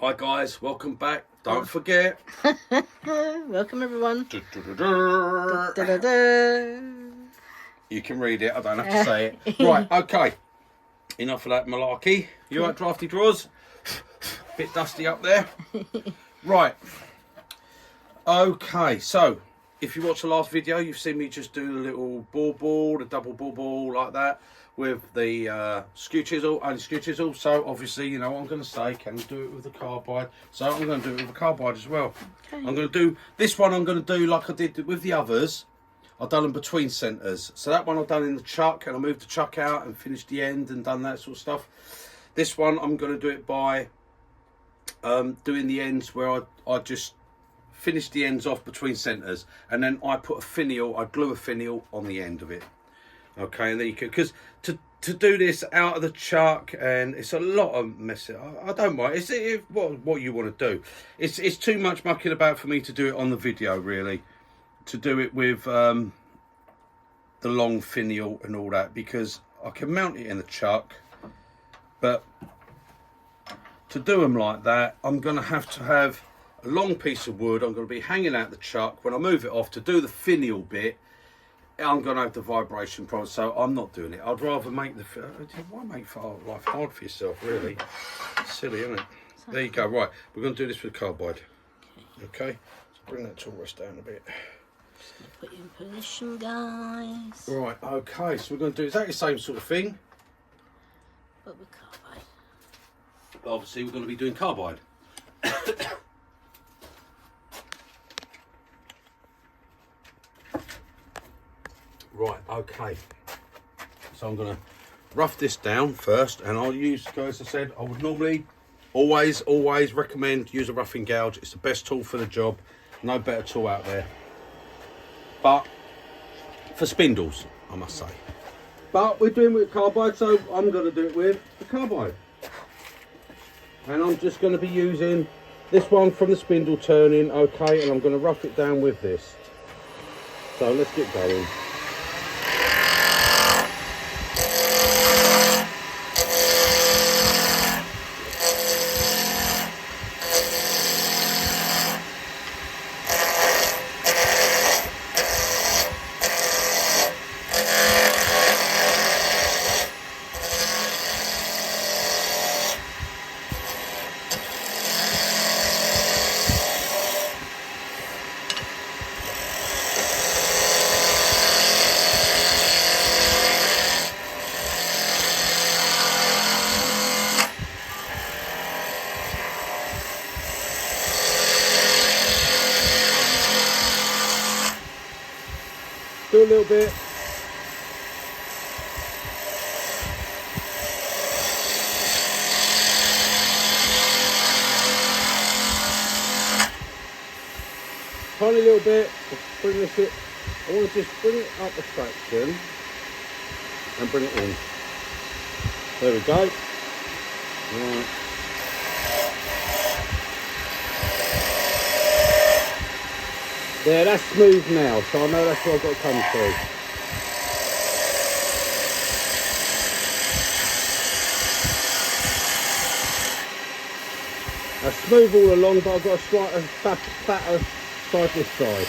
Hi guys, welcome back. Don't forget. Welcome everyone. You can read it, I don't have to say it. Right, okay. Enough of that malarkey. You right, drafty drawers? Bit dusty up there. Right. Okay, so if you watched the last video, you've seen me just do a little ball, a double ball like that with the skew chisel and skew chisel. So obviously, you know what I'm going to say, can you do it with the carbide? So I'm going to do it with the carbide as well. Okay. I'm going to do this one. I'm going to do like I did with the others. I've done them between centres. So that one I've done in the chuck, and I moved the chuck out and finished the end and done that sort of stuff. This one I'm going to do it by doing the ends where I just finish the ends off between centres, and then I put a finial, I glue a finial on the end of it. Okay, and then you can, because to do this out of the chuck, and it's a lot of mess. I don't mind. It's what you want to do. It's too much mucking about for me to do it on the video, really. To do it with the long finial and all that, because I can mount it in the chuck, but to do them like that, I'm going to have a long piece of wood. I'm going to be hanging out the chuck. When I move it off to do the finial bit, I'm going to have the vibration problem, so I'm not doing it. I'd rather make the... Why make life hard for yourself, really? Silly, isn't it? There you go. Right, we're going to do this with carbide. Okay? So bring that tool rest down a bit. Just going to put you in position, guys. Right, okay, so we're going to do exactly the same sort of thing. But with carbide. But obviously, we're going to be doing carbide. Right, okay. So I'm going to rough this down first, and I'll use, as I said, I would normally always recommend use a roughing gouge. It's the best tool for the job. No better tool out there. But for spindles, I must say. But we're doing it with carbide, so I'm going to do it with the carbide. And I'm just going to be using this one from the spindle turning, okay, and I'm going to rough it down with this. So let's get going. Do a little bit. Tiny little bit. Bring this it. I want to just bring it up a fraction and bring it in. There we go. Right. There, that's smooth now, so I know that's what I've got to come through. That's smooth all along, but I've got a slightly fatter side this side.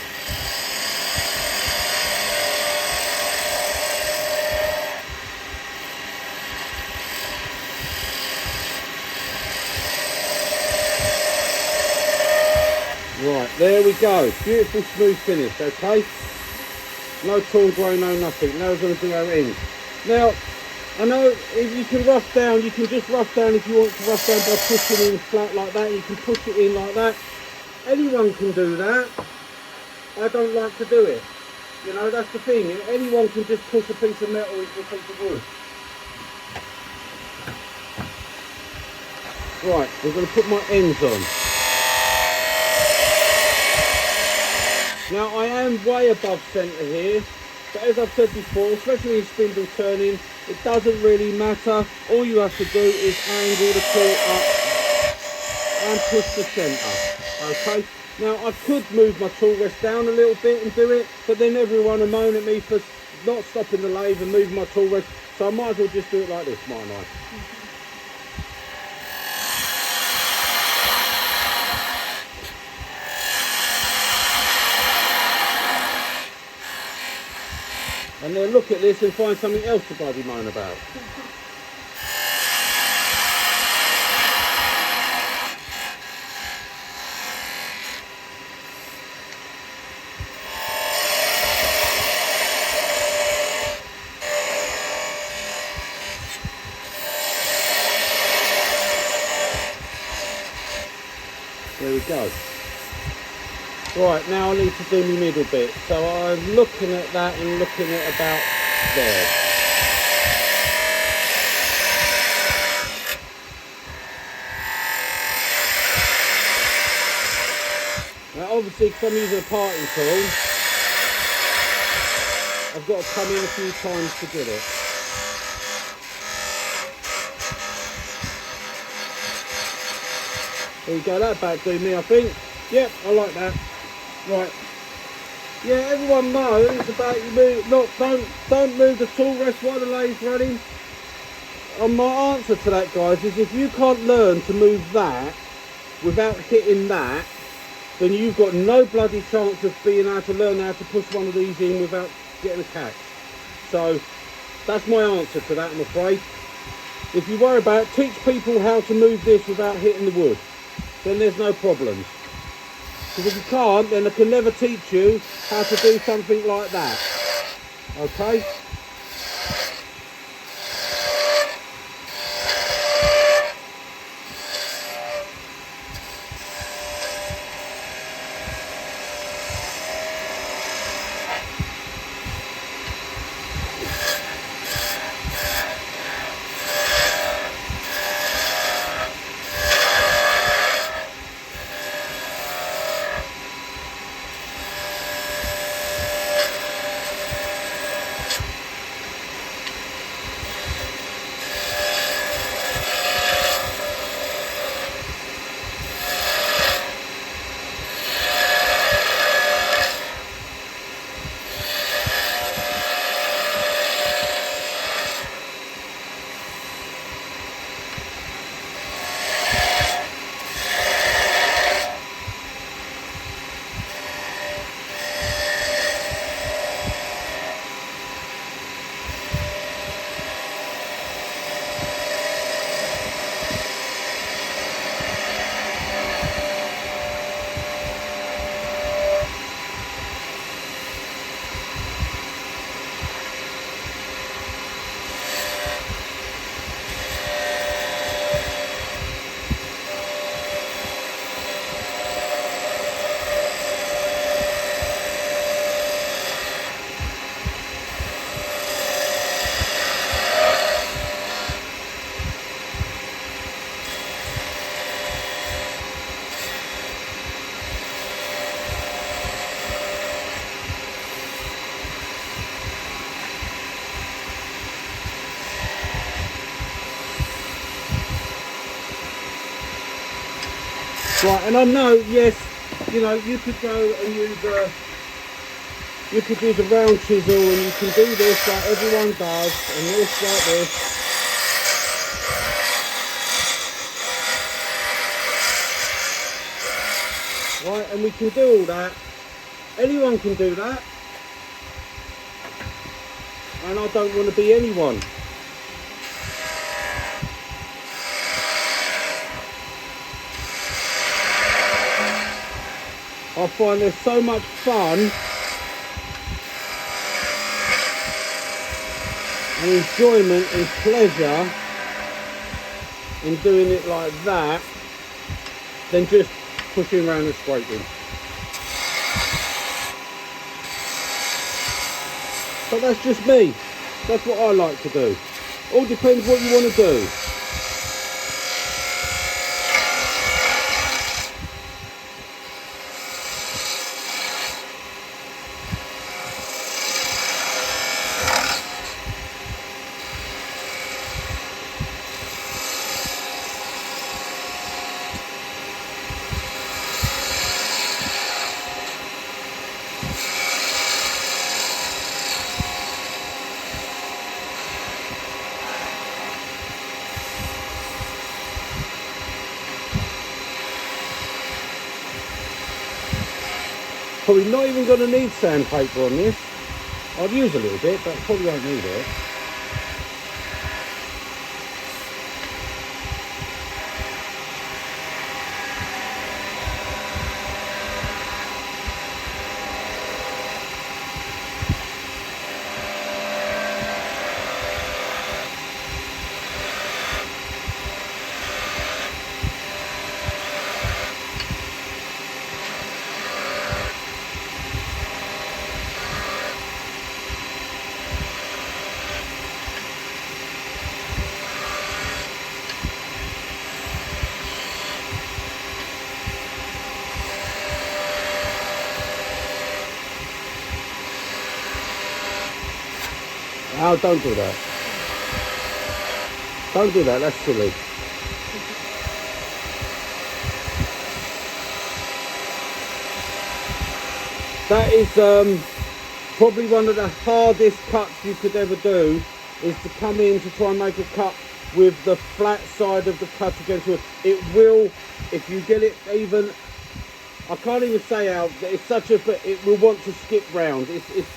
Right, there we go. Beautiful smooth finish, okay? No torn grey, no nothing. Now we're going to do our ends. Now, I know if you can rough down, you can just rough down if you want to rough down by pushing in flat like that. You can push it in like that. Anyone can do that. I don't like to do it. You know, that's the thing. Anyone can just push a piece of metal into a piece of wood. Right, I'm going to put my ends on. Now I am way above centre here, but as I've said before, especially in spindle turning, it doesn't really matter. All you have to do is angle the tool up and push the centre, okay? Now I could move my tool rest down a little bit and do it, but then everyone will moan at me for not stopping the lathe and moving my tool rest, so I might as well just do it like this, mightn't I? look at this and find something else to bloody moan about. There we go. Right, now I need to do my middle bit. So I'm looking at that and looking at about there. Now obviously, because I'm using a parting tool, I've got to come in a few times to get it. There you go, that about do me, I think. Yep, I like that. Right. Yeah, everyone knows about you move. Look, don't move the tool rest while the lathe's running. And my answer to that, guys, is if you can't learn to move that without hitting that, then you've got no bloody chance of being able to learn how to push one of these in without getting a catch. So that's my answer to that, I'm afraid. If you worry about it, teach people how to move this without hitting the wood. Then there's no problems. Because if you can't, then I can never teach you how to do something like that. Okay? Right, and I know, yes, you know, you could go and use a round chisel, and you can do this like everyone does, and this like this. Right, and we can do all that. Anyone can do that. And I don't want to be anyone. I find there's so much fun and enjoyment and pleasure in doing it like that than just pushing around and scraping. But that's just me. That's what I like to do. All depends what you want to do. Probably not even going to need sandpaper on this. I'd use a little bit, but probably won't need it. Oh, don't do that. Don't do that, that's silly. That is probably one of the hardest cuts you could ever do, is to come in to try and make a cut with the flat side of the cut against wood. It will, if you get it even, I can't even say how, it's such a, but it will want to skip round. It's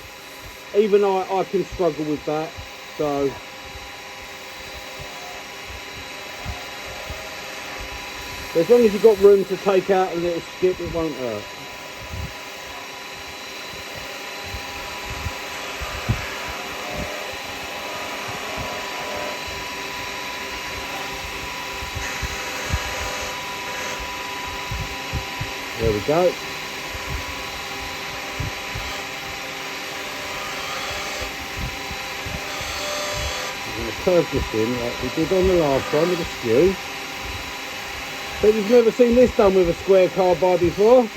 even I can struggle with that, so. As long as you've got room to take out a little skip, it won't hurt. There we go. I'm going to curve this in like we did on the last one with the skew. But you've never seen this done with a square carbide before.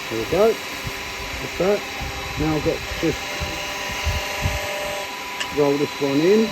There we go. That's that. Now I've got to just roll this one in.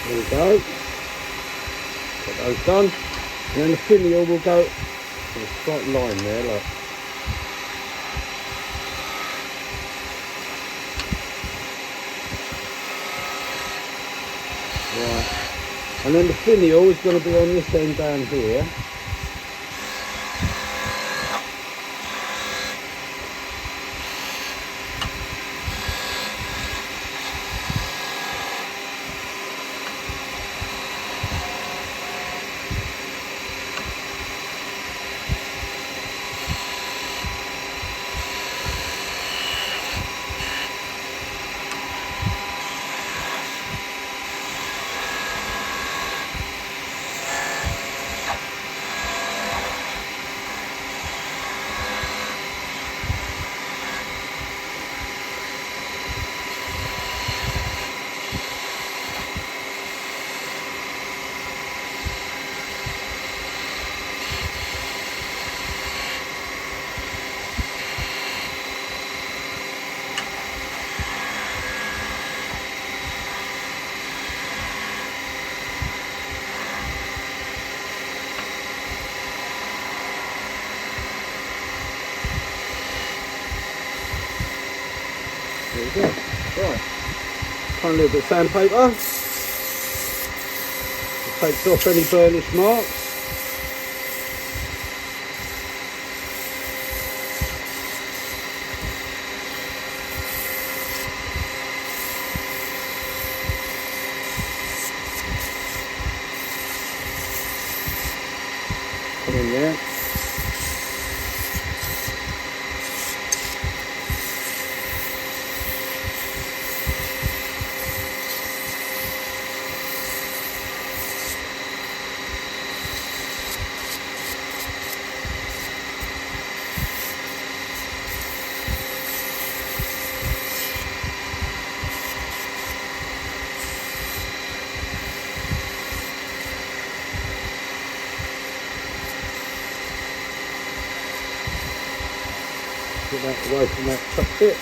There we go. Got those done. And then the finial will go to a slight line there, look. Right. And then the finial is going to be on this end down here. There we go. Right. Try a little bit of sandpaper. It takes off any burnish marks. in there. Get that away from that top bit.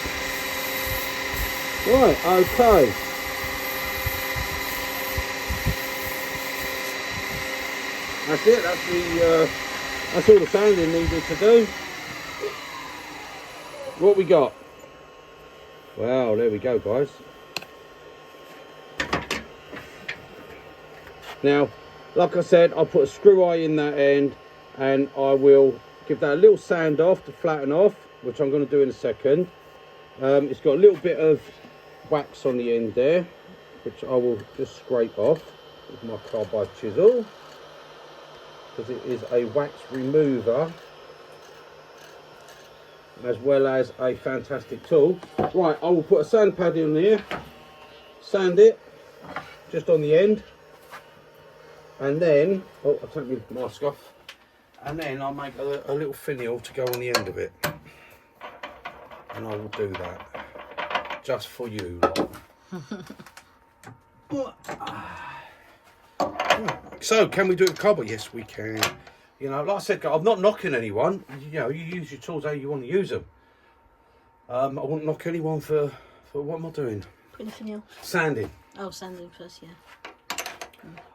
Right, okay. That's it, that's all the sanding needed to do. What we got? Well, there we go, guys. Now, like I said, I'll put a screw eye in that end and I will give that a little sand off to flatten off, which I'm going to do in a second. It's got a little bit of wax on the end there, which I will just scrape off with my carbide chisel, because it is a wax remover as well as a fantastic tool. Right, I will put a sand pad in here, sand it just on the end, and then, oh, I'll take my mask off, and then I'll make a little finial to go on the end of it. And I will do that just for you. So, can we do it with carbide? Yes, we can. You know, like I said, I'm not knocking anyone. You know, you use your tools how you want to use them. I wouldn't knock anyone for what am I doing? Putting a finial. Sanding. Oh, sanding first, yeah.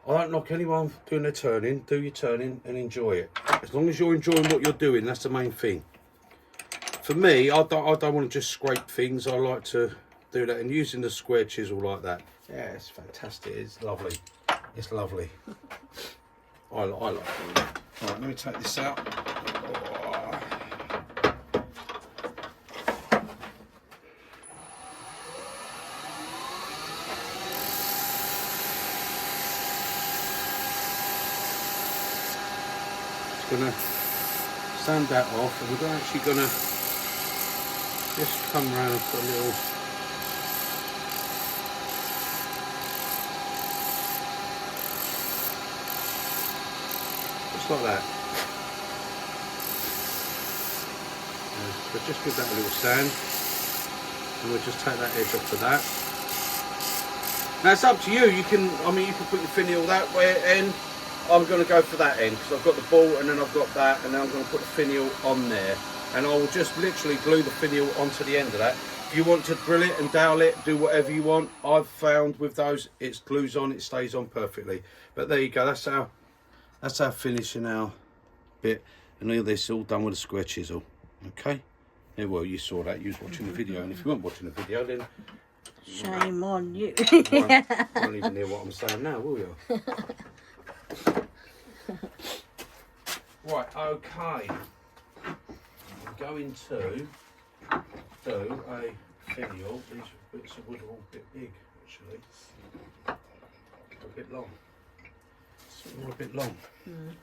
I don't knock anyone doing their turning. Do your turning and enjoy it. As long as you're enjoying what you're doing, that's the main thing. For me, I don't want to just scrape things. I like to do that, and using the square chisel like that. Yeah, it's fantastic. It's lovely. It's lovely. I like it. Right, let me take this out. Oh. Just gonna sand that off, and we're actually gonna just come round for a little. Just like that. But just give that a little sand, and we'll just take that edge off of that. Now it's up to you. You can, I mean, you can put your finial that way end. I'm going to go for that end because I've got the ball, and then I've got that, and then I'm going to put the finial on there, and I will just literally glue the finial onto the end of that. If you want to drill it and dowel it, do whatever you want. I've found with those, it glues on, it stays on perfectly. But there you go. That's our finishing our bit, and look at this, all done with a square chisel. Okay. Yeah, well, you saw that. You was watching the video, and if you weren't watching the video, then shame on you. won't even hear what I'm saying now, will you? Right, okay. I'm going to do a finial. These bits of wood are all a bit big, actually. A bit long. All a bit long.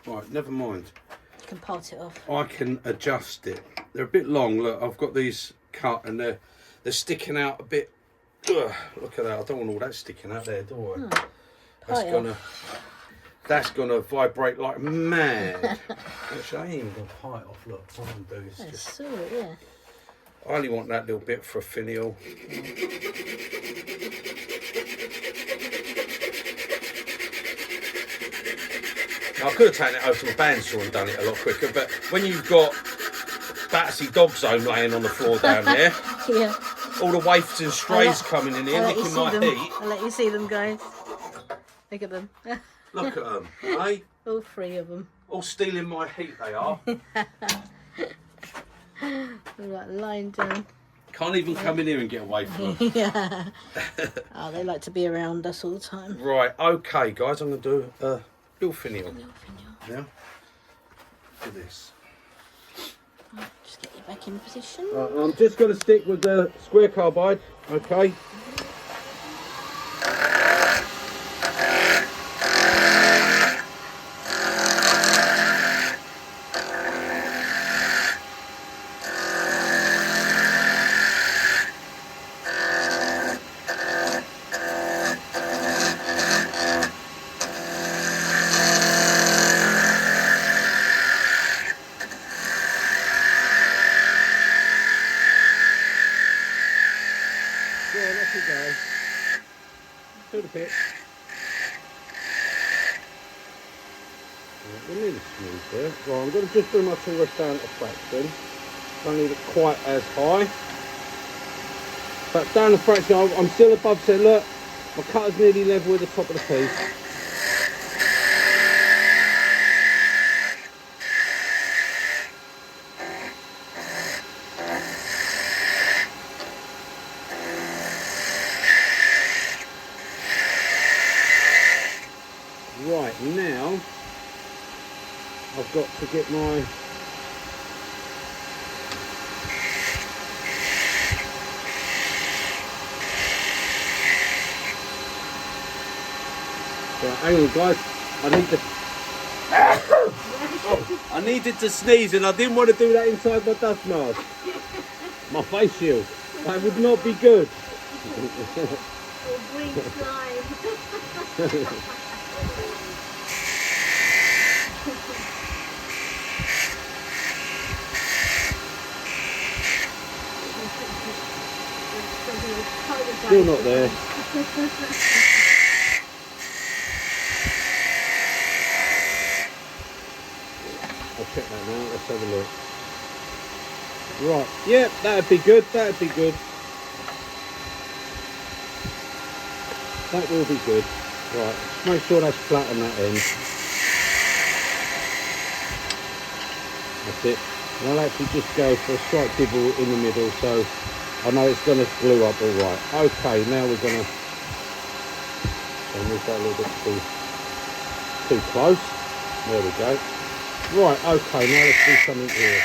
Right, never mind. You can part it off. I can adjust it. They're a bit long. Look, I've got these cut, and they're sticking out a bit. Ugh, look at that. I don't want all that sticking out there, do I? That's gonna vibrate like mad. Actually, I ain't even gonna pie it off. Look, what I'm gonna do is just. Saw it, yeah. I only want that little bit for a finial. Now, I could have taken it over to a bandsaw and done it a lot quicker, but when you've got Batsy Dog Zone laying on the floor down there, Yeah. all the waifs and strays coming in here, nicking my heat. I'll let you see them, guys. Look at them. Look at them, eh? All three of them. All stealing my heat, they are. They're like lying down. Can't even come in here and get away from them. Yeah. Oh, they like to be around us all the time. Right, okay, guys, I'm going to do a little finial. Now, for this. Just get you back in position. I'm just going to stick with the square carbide, okay? we go. To the bit. Right, we're nearly smooth there. Right, I'm going to just bring my tool down a fraction. Don't need it quite as high. But down a fraction, I'm still above, so look, my cutter's nearly level with the top of the piece. Right, now I've got to get my right, hang on guys, I needed to sneeze and I didn't want to do that inside my dust mask. My face shield. That would not be good. Or green slime. Still not there. I'll check that now. Let's have a look. Right, yeah, that'd be good. That'd be good. That will be good. Right, make sure that's flat on that end. That's it. And I'll actually just go for a slight dibble in the middle, so I know it's going to glue up all right. Okay, now we're going to move that a little bit too close. There we go. Right, okay, now let's do something here.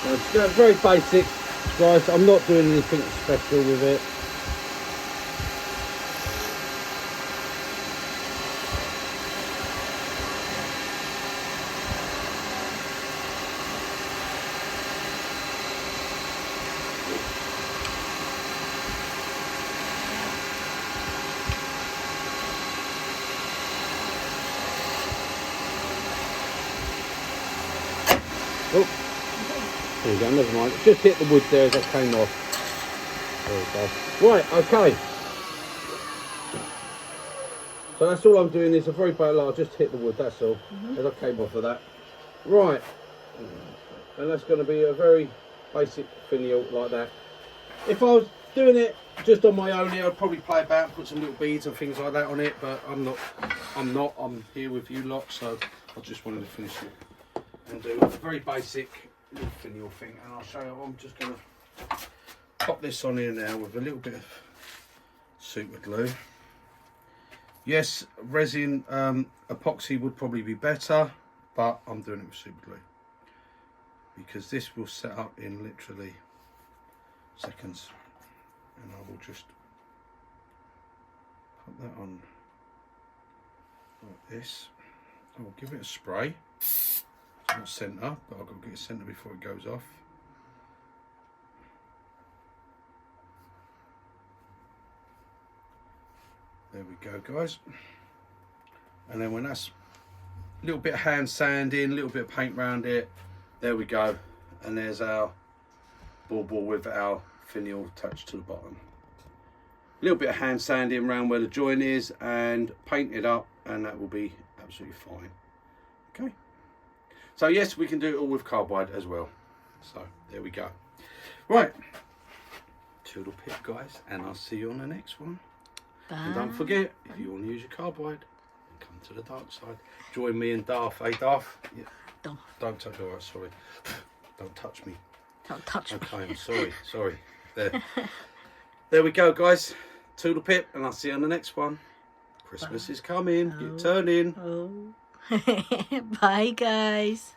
Very basic, guys. I'm not doing anything special with it. Oh, there you go, never mind. Just hit the wood there as I came off. There we go. Right, okay. So that's all I'm doing is a very basic, I'll just hit the wood, that's all, as I came off of that. Right, and that's going to be a very basic finial like that. If I was doing it just on my own here, I'd probably play about and put some little beads and things like that on it, but I'm here with you lot, so I just wanted to finish it and do a very basic little finial thing. And I'll show you, I'm just going to pop this on here now with a little bit of super glue. Yes, resin epoxy would probably be better, but I'm doing it with super glue because this will set up in literally seconds, and I will just put that on like this. I will give it a spray. It's not centre, but I've got to get it centre before it goes off. There we go, guys. And then when that's a little bit of hand sanding, a little bit of paint around it, there we go. And there's our ball with our finial attached to the bottom. A little bit of hand sanding around where the joint is and paint it up, and that will be absolutely fine. Okay. So yes, we can do it all with carbide as well. So there we go. Right. Toodle pip, guys, and I'll see you on the next one. Bye. And don't forget, if you want to use your carbide, come to the dark side. Join me and Darth. Hey, Darth? Yeah. Don't touch. All right, sorry. Don't touch me. Don't touch me. Okay, I'm sorry. There we go, guys. Toodle pip, and I'll see you on the next one. Christmas is coming. Get turning. Oh. Bye, guys.